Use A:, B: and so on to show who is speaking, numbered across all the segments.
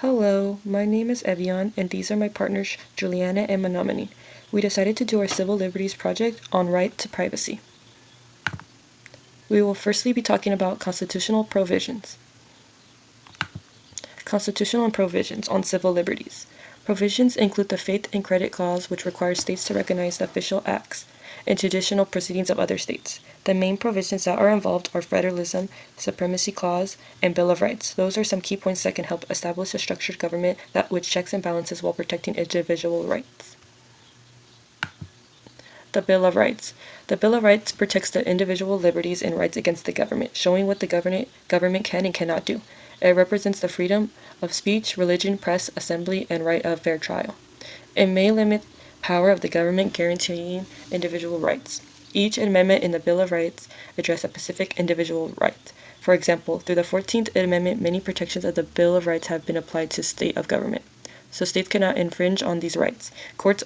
A: Hello, my name is Evian, and these are my partners Juliana and Menominee. We decided to do our civil liberties project on right to privacy. We will firstly be talking about constitutional provisions. Constitutional provisions on civil liberties. Provisions include the Faith and Credit Clause, which requires states to recognize the official acts and judicial proceedings of other states. The main provisions that are involved are Federalism, Supremacy Clause, and Bill of Rights. Those are some key points that can help establish a structured government that which checks and balances while protecting individual rights. The Bill of Rights. The Bill of Rights protects the individual liberties and rights against the government, showing what the government can and cannot do. It represents the freedom of speech, religion, press, assembly, and right of fair trial. It may limit power of the government, guaranteeing individual rights. Each amendment in the Bill of Rights address a specific individual right. For example, through the 14th Amendment, many protections of the Bill of Rights have been applied to state of government, so states cannot infringe on these rights. Courts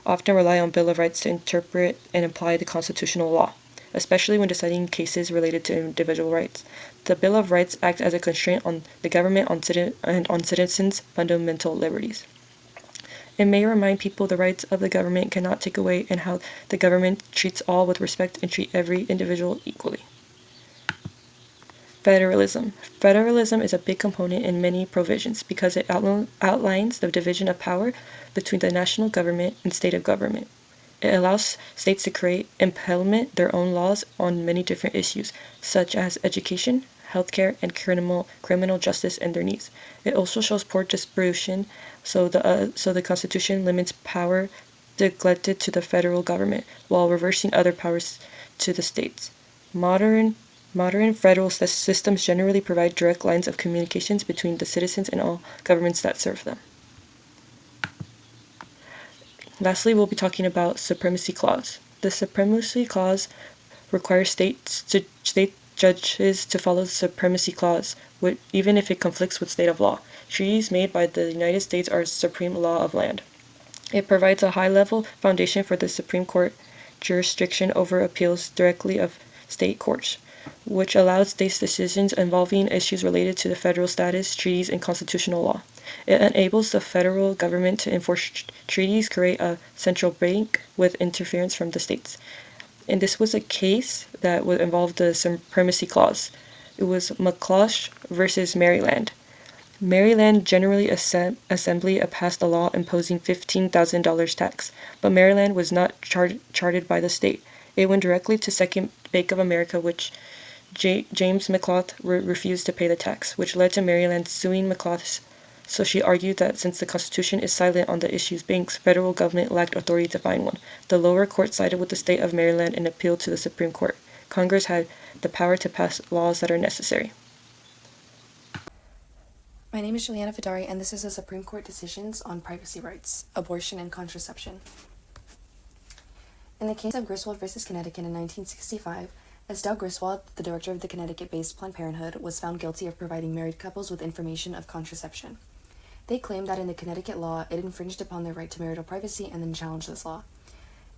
A: often rely on Bill of Rights to interpret and apply the constitutional law, especially when deciding cases related to individual rights. The Bill of Rights acts as a constraint on the government and on citizens' fundamental liberties. It may remind people the rights of the government cannot take away and how the government treats all with respect and treat every individual equally. Federalism. Federalism is a big component in many provisions because it outlines the division of power between the national government and state of government. It allows states to create and implement their own laws on many different issues, such as education, healthcare, and criminal justice and their needs. It also shows poor distribution, so the Constitution limits power delegated to the federal government while reversing other powers to the states. Modern federal systems generally provide direct lines of communications between the citizens and all governments that serve them. Lastly, we'll be talking about Supremacy Clause. The Supremacy Clause requires state judges to follow the Supremacy Clause, even if it conflicts with state of law. Treaties made by the United States are supreme law of land. It provides a high-level foundation for the Supreme Court jurisdiction over appeals directly of state courts, which allows states' decisions involving issues related to the federal status, treaties, and constitutional law. It enables the federal government to enforce treaties, create a central bank with interference from the states. And this was a case that would involve the Supremacy Clause. It was McClosh versus Maryland. Maryland General Assembly passed a law imposing $15,000 tax, but Maryland was not chartered by the state. It went directly to Second Bank of America, which James McClosh refused to pay the tax, which led to Maryland suing McClosh. So she argued that since the Constitution is silent on the issue's banks, federal government lacked authority to find one. The lower court sided with the state of Maryland and appealed to the Supreme Court. Congress had the power to pass laws that are necessary.
B: My name is Juliana Vidari, and this is the Supreme Court decisions on privacy rights, abortion, and contraception. In the case of Griswold versus Connecticut in 1965, Estelle Griswold, the director of the Connecticut-based Planned Parenthood, was found guilty of providing married couples with information of contraception. They claimed that in the Connecticut law, it infringed upon their right to marital privacy and then challenged this law.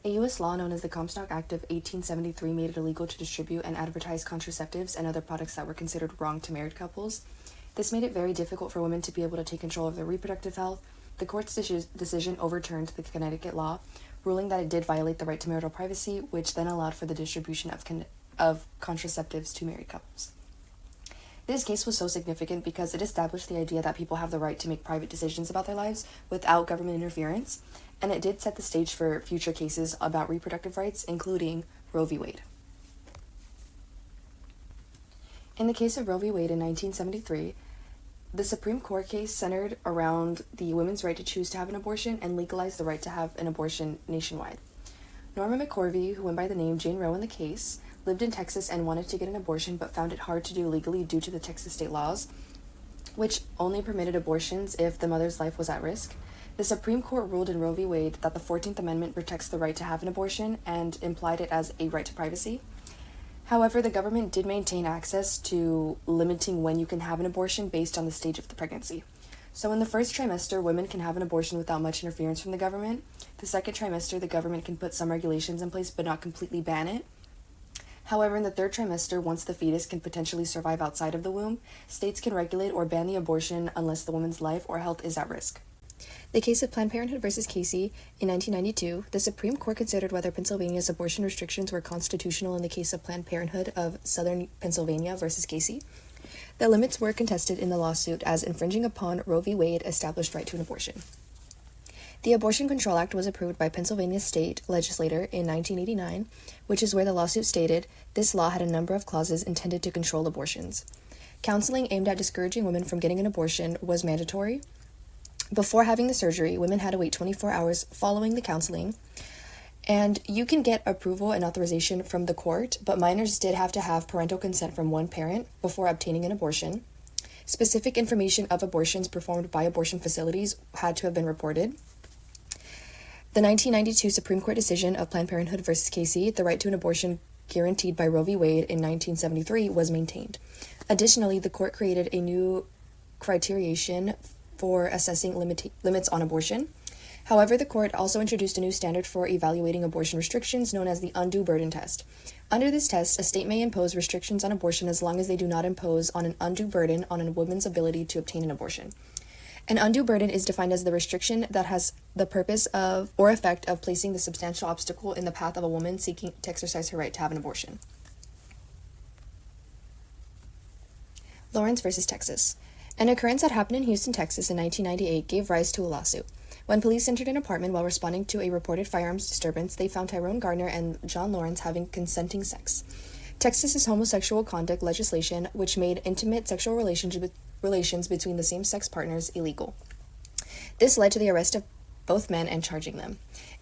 B: A U.S. law known as the Comstock Act of 1873 made it illegal to distribute and advertise contraceptives and other products that were considered wrong to married couples. This made it very difficult for women to be able to take control of their reproductive health. The court's decision overturned the Connecticut law, ruling that it did violate the right to marital privacy, which then allowed for the distribution of contraceptives to married couples. This case was so significant because it established the idea that people have the right to make private decisions about their lives without government interference, and it did set the stage for future cases about reproductive rights, including Roe v. Wade. In the case of Roe v. Wade in 1973, the Supreme Court case centered around the women's right to choose to have an abortion and legalized the right to have an abortion nationwide. Norma McCorvey, who went by the name Jane Roe in the case, lived in Texas and wanted to get an abortion but found it hard to do legally due to the Texas state laws, which only permitted abortions if the mother's life was at risk. The Supreme Court ruled in Roe v. Wade that the 14th Amendment protects the right to have an abortion and implied it as a right to privacy. However, the government did maintain access to limiting when you can have an abortion based on the stage of the pregnancy. So in the first trimester, women can have an abortion without much interference from the government. The second trimester, the government can put some regulations in place but not completely ban it. However, in the third trimester, once the fetus can potentially survive outside of the womb, states can regulate or ban the abortion unless the woman's life or health is at risk. The case of Planned Parenthood versus Casey in 1992, the Supreme Court considered whether Pennsylvania's abortion restrictions were constitutional in the case of Planned Parenthood of Southern Pennsylvania versus Casey. The limits were contested in the lawsuit as infringing upon Roe v. Wade established right to an abortion. The Abortion Control Act was approved by Pennsylvania state legislature in 1989, which is where the lawsuit stated this law had a number of clauses intended to control abortions. Counseling aimed at discouraging women from getting an abortion was mandatory. Before having the surgery, women had to wait 24 hours following the counseling. And you can get approval and authorization from the court, but minors did have to have parental consent from one parent before obtaining an abortion. Specific information of abortions performed by abortion facilities had to have been reported. The 1992 Supreme Court decision of Planned Parenthood versus Casey, the right to an abortion guaranteed by Roe v. Wade in 1973, was maintained. Additionally, the court created a new criterion for assessing limits on abortion. However, the court also introduced a new standard for evaluating abortion restrictions known as the undue burden test. Under this test, a state may impose restrictions on abortion as long as they do not impose on an undue burden on a woman's ability to obtain an abortion. An undue burden is defined as the restriction that has the purpose of or effect of placing the substantial obstacle in the path of a woman seeking to exercise her right to have an abortion. Lawrence versus Texas. An occurrence that happened in Houston, Texas in 1998 gave rise to a lawsuit. When police entered an apartment while responding to a reported firearms disturbance, they found Tyrone Gardner and John Lawrence having consenting sex. Texas's homosexual conduct legislation, which made intimate sexual relations between the same-sex partners illegal. This led to the arrest of both men and charging them.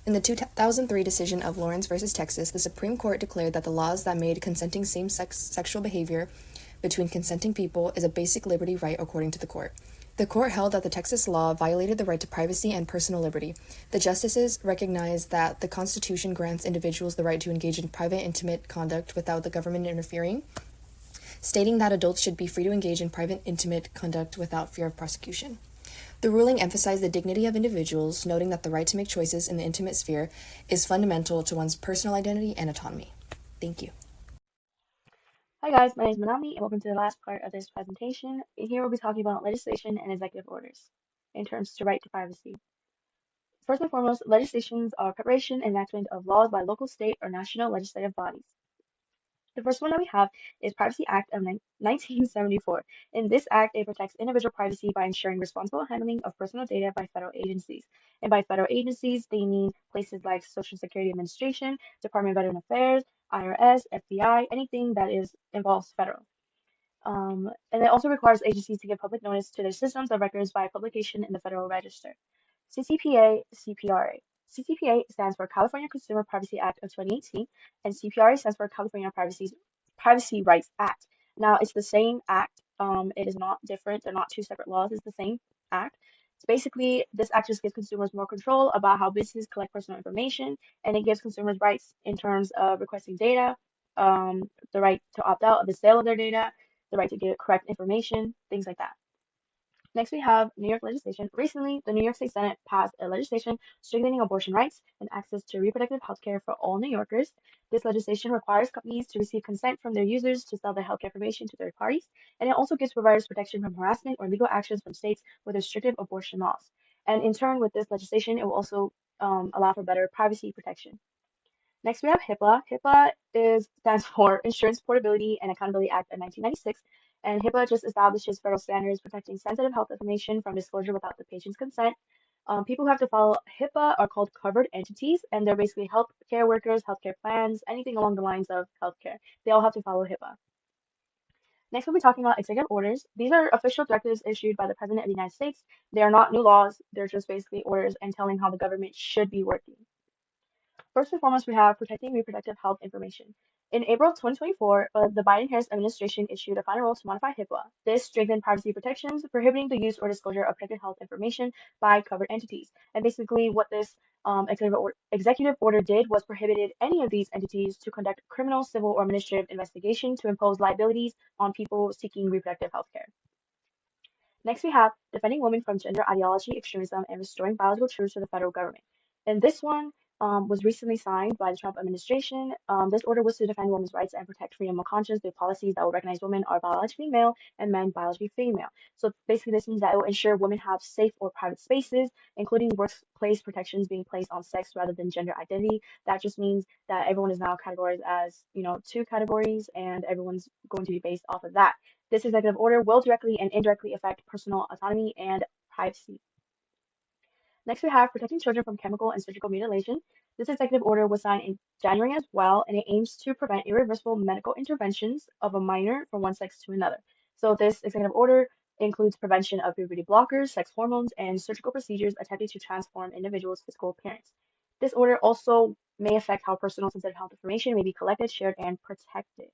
B: In the 2003 decision of Lawrence versus Texas, the Supreme Court declared that the laws that made consenting same-sex sexual behavior between consenting people is a basic liberty right according to the court. The court held that the Texas law violated the right to privacy and personal liberty. The justices recognized that the Constitution grants individuals the right to engage in private, intimate conduct without the government interfering, stating that adults should be free to engage in private, intimate conduct without fear of prosecution. The ruling emphasized the dignity of individuals, noting that the right to make choices in the intimate sphere is fundamental to one's personal identity and autonomy. Thank you.
C: Hi guys, my name is Manami and welcome to the last part of this presentation. And here we'll be talking about legislation and executive orders in terms to right to privacy. First and foremost, legislations are preparation and enactment of laws by local, state, or national legislative bodies. The first one that we have is Privacy Act of 1974. In this act, it protects individual privacy by ensuring responsible handling of personal data by federal agencies. And by federal agencies, they mean places like Social Security Administration, Department of Veteran Affairs, IRS, FBI, anything that involves federal. And it also requires agencies to give public notice to their systems of records by publication in the Federal Register. CCPA, CPRA. CCPA stands for California Consumer Privacy Act of 2018, and CPRA stands for California Privacy Rights Act. Now, it's the same act. It is not different. They're not two separate laws. It's the same act. So basically, this act just gives consumers more control about how businesses collect personal information, and it gives consumers rights in terms of requesting data, the right to opt out of the sale of their data, the right to get correct information, things like that. Next, we have New York legislation. Recently, the New York State Senate passed a legislation strengthening abortion rights and access to reproductive health care for all New Yorkers. This legislation requires companies to receive consent from their users to sell their healthcare information to third parties, and it also gives providers protection from harassment or legal actions from states with restrictive abortion laws. And in turn, with this legislation, it will also allow for better privacy protection. Next, we have HIPAA. HIPAA stands for Insurance Portability and Accountability Act of 1996, and HIPAA just establishes federal standards protecting sensitive health information from disclosure without the patient's consent. People who have to follow HIPAA are called covered entities, and they're basically healthcare workers, healthcare plans, anything along the lines of healthcare. They all have to follow HIPAA. Next, we'll be talking about executive orders. These are official directives issued by the President of the United States. They are not new laws. They're just basically orders and telling how the government should be working. First and foremost, we have protecting reproductive health information. In April of 2024, the Biden-Harris administration issued a final rule to modify HIPAA. This strengthened privacy protections, prohibiting the use or disclosure of protected health information by covered entities. And basically, what this executive order did was prohibited any of these entities to conduct criminal, civil, or administrative investigation to impose liabilities on people seeking reproductive health care. Next, we have defending women from gender ideology, extremism, and restoring biological truths to the federal government. In this one, was recently signed by the Trump administration. This order was to defend women's rights and protect freedom of conscience through policies that will recognize women are biologically male and men biologically female. So basically, this means that it will ensure women have safe or private spaces, including workplace protections being placed on sex rather than gender identity. That just means that everyone is now categorized as, two categories, and everyone's going to be based off of that. This executive order will directly and indirectly affect personal autonomy and privacy. Next, we have protecting children from chemical and surgical mutilation. This executive order was signed in January as well, and it aims to prevent irreversible medical interventions of a minor from one sex to another. So, this executive order includes prevention of puberty blockers, sex hormones, and surgical procedures attempting to transform individuals' physical appearance. This order also may affect how personal sensitive health information may be collected, shared, and protected.